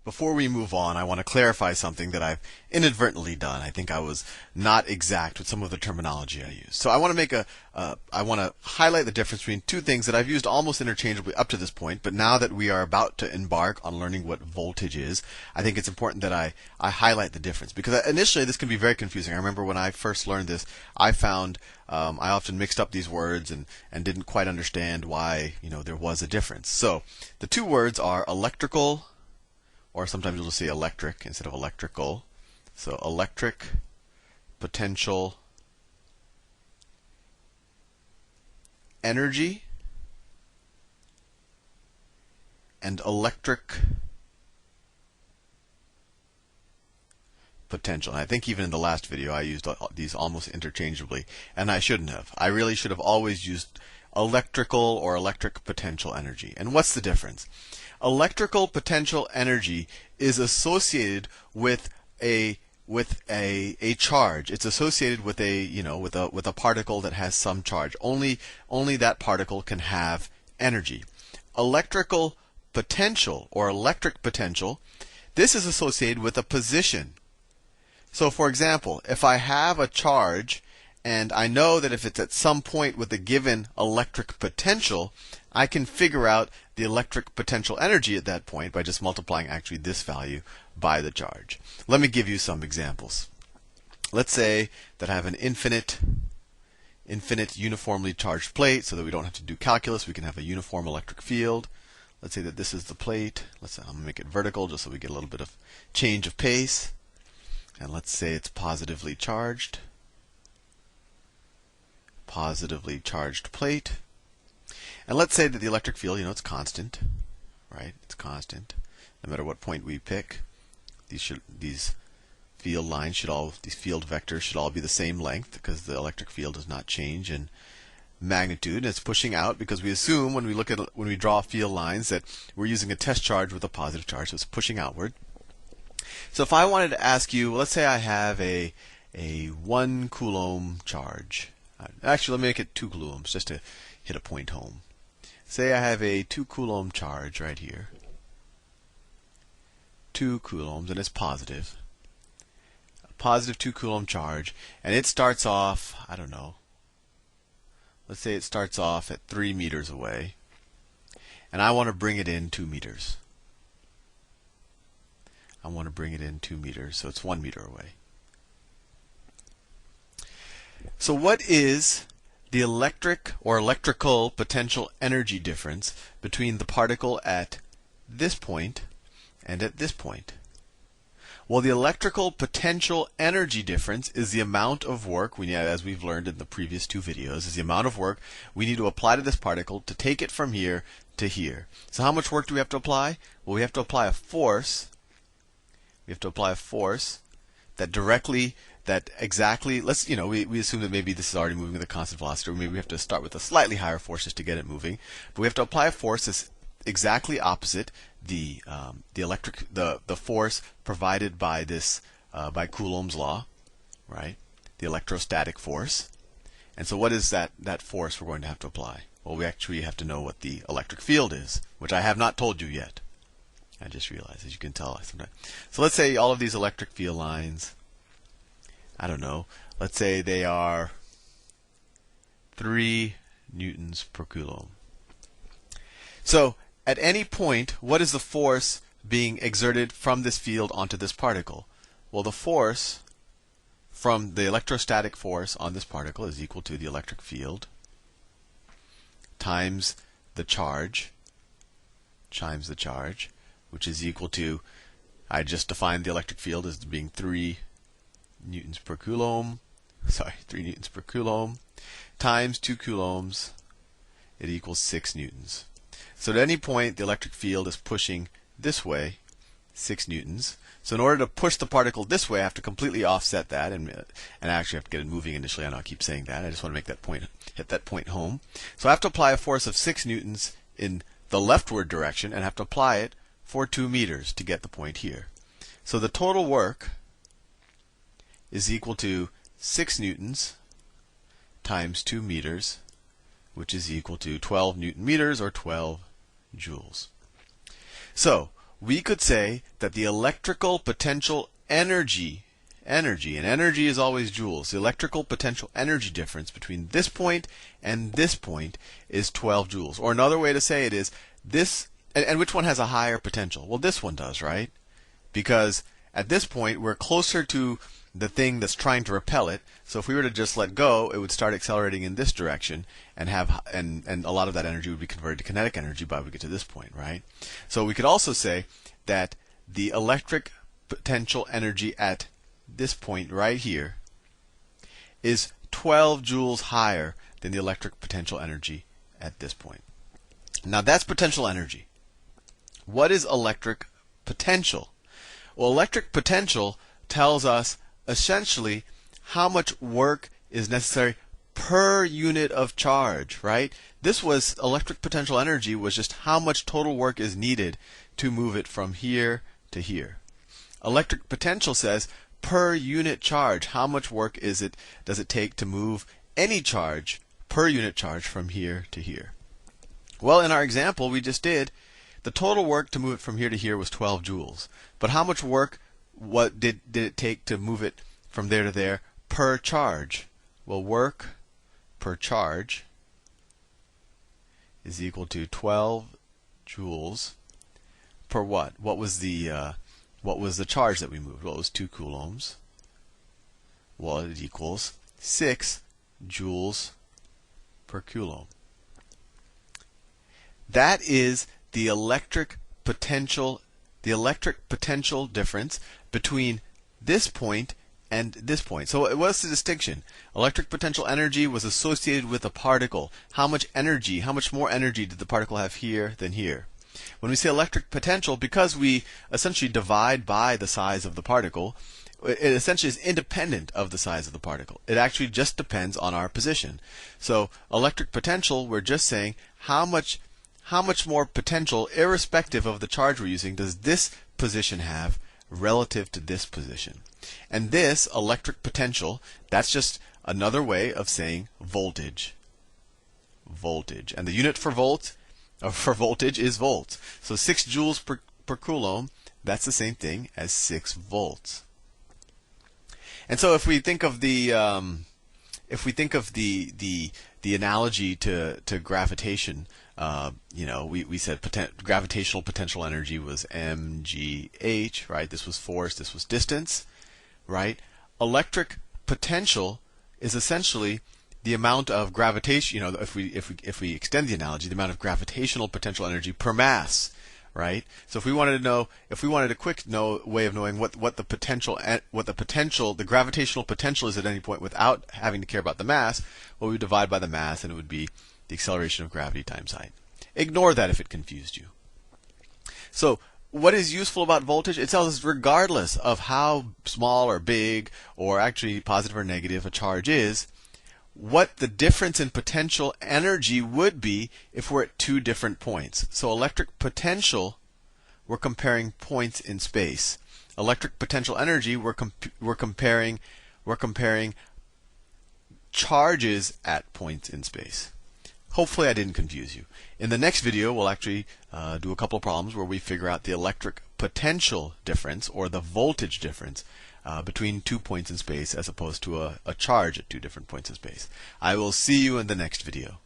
before we move on, I want to clarify something that I've inadvertently done. I think I was not exact with some of the terminology I used. So I want to I want to highlight the difference between two things that I've used almost interchangeably up to this point, but now that we are about to embark on learning what voltage is, I think it's important that I highlight the difference, because initially this can be very confusing. I remember when I first learned this, I found I often mixed up these words and didn't quite understand why there was a difference. So the two words are electrical, or sometimes you'll just say electric instead of electrical. So electric potential energy and electric potential. And I think even in the last video I used these almost interchangeably, and I shouldn't have. I really should have always used electrical or electric potential energy. And what's the difference? Electrical potential energy is associated with a charge. It's associated with with a particle that has some charge. Only that particle can have energy. Electrical potential or electric potential, this is associated with a position. So for example, if I have a charge and I know that if it's at some point with a given electric potential, I can figure out the electric potential energy at that point by just multiplying actually this value by the charge. Let me give you some examples. Let's say that I have an infinite uniformly charged plate, so that we don't have to do calculus. We can have a uniform electric field. Let's say that this is the plate. I'm going to make it vertical just so we get a little bit of change of pace. And let's say it's positively charged. Positively charged plate. And let's say that the electric field, it's constant, right? It's constant. No matter what point we pick, these field lines these field vectors should all be the same length, because the electric field does not change in magnitude. And it's pushing out because we assume when we draw field lines that we're using a test charge with a positive charge, so it's pushing outward. So if I wanted to ask you, let's say I have a 1 coulomb charge. Actually, let me make it 2 coulombs just to hit a point home. Say I have a 2 coulomb charge right here. 2 coulombs, and it's positive. A positive 2 coulomb charge, and it starts off, I don't know. Let's say it starts off at 3 meters away, and I want to bring it in 2 meters. I want to bring it in 2 meters, so it's 1 meter away. So what is the electric or electrical potential energy difference between the particle at this point and at this point? Well, the electrical potential energy difference is the amount of work, as we've learned in the previous two videos, is the amount of work we need to apply to this particle to take it from here to here. So how much work do we have to apply? Well, we have to apply a force. We have to apply a force that exactly, we assume that maybe this is already moving with a constant velocity, or maybe we have to start with a slightly higher force just to get it moving. But we have to apply a force that's exactly opposite the force provided by by Coulomb's law, right? The electrostatic force. And so what is that force we're going to have to apply? Well, we actually have to know what the electric field is, which I have not told you yet. I just realized, as you can tell, sometimes. So let's say all of these electric field lines, I don't know, let's say they are 3 newtons per coulomb. So at any point, what is the force being exerted from this field onto this particle? Well, the force from the electrostatic force on this particle is equal to the electric field times the charge, which is equal to, I just defined the electric field as being 3 newtons per coulomb, 3 newtons per coulomb, times 2 coulombs, it equals 6 newtons. So at any point, the electric field is pushing this way, 6 newtons. So in order to push the particle this way, I have to completely offset that, and I actually have to get it moving initially. I know I keep saying that. I just want to make that point, hit that point home. So I have to apply a force of 6 newtons in the leftward direction, and have to apply it for 2 meters to get the point here. So the total work is equal to 6 newtons times 2 meters, which is equal to 12 newton meters, or 12 joules. So we could say that the electrical potential energy, and energy is always joules, the electrical potential energy difference between this point and this point is 12 joules. Or another way to say it is this, and which one has a higher potential? Well, this one does, right? Because at this point, we're closer to the thing that's trying to repel it. So if we were to just let go, it would start accelerating in this direction, and a lot of that energy would be converted to kinetic energy by we get to this point, right? So we could also say that the electric potential energy at this point right here is 12 joules higher than the electric potential energy at this point. Now that's potential energy. What is electric potential? Well, electric potential tells us essentially how much work is necessary per unit of charge, right? This was electric potential energy was just how much total work is needed to move it from here to here. Electric potential says per unit charge, how much work does it take to move any charge per unit charge from here to here? Well, in our example we just did, the total work to move it from here to here was 12 joules. But how much work did it take to move it from there to there per charge? Well, work per charge is equal to 12 joules per what? What was the charge that we moved? Well, it was 2 coulombs. Well, it equals 6 joules per coulomb. That is the electric potential difference between this point and this point. So what's the distinction? Electric potential energy was associated with a particle. How much more energy did the particle have here than here? When we say electric potential, because we essentially divide by the size of the particle, it essentially is independent of the size of the particle. It actually just depends on our position. So electric potential, we're just saying how much more potential, irrespective of the charge we're using, does this position have relative to this position? And this electric potential, that's just another way of saying voltage. Voltage. And the unit for voltage is volts. So 6 joules per coulomb, that's the same thing as 6 volts. And so if we think of the analogy to gravitation, we said gravitational potential energy was mgh, right? This was force, this was distance, right? Electric potential is essentially the amount of gravitation, if we extend the analogy, the amount of gravitational potential energy per mass, right? So if we wanted a quick way of knowing what the gravitational potential is at any point without having to care about the mass, well, we would divide by the mass, and it would be the acceleration of gravity times height. Ignore that if it confused you. So what is useful about voltage? It tells us regardless of how small or big, or actually positive or negative a charge is, what the difference in potential energy would be if we're at 2 different points. So electric potential, we're comparing points in space. Electric potential energy, we're comparing charges at points in space. Hopefully I didn't confuse you. In the next video, we'll actually do a couple of problems where we figure out the electric potential difference, or the voltage difference, between 2 points in space as opposed to a charge at 2 different points in space. I will see you in the next video.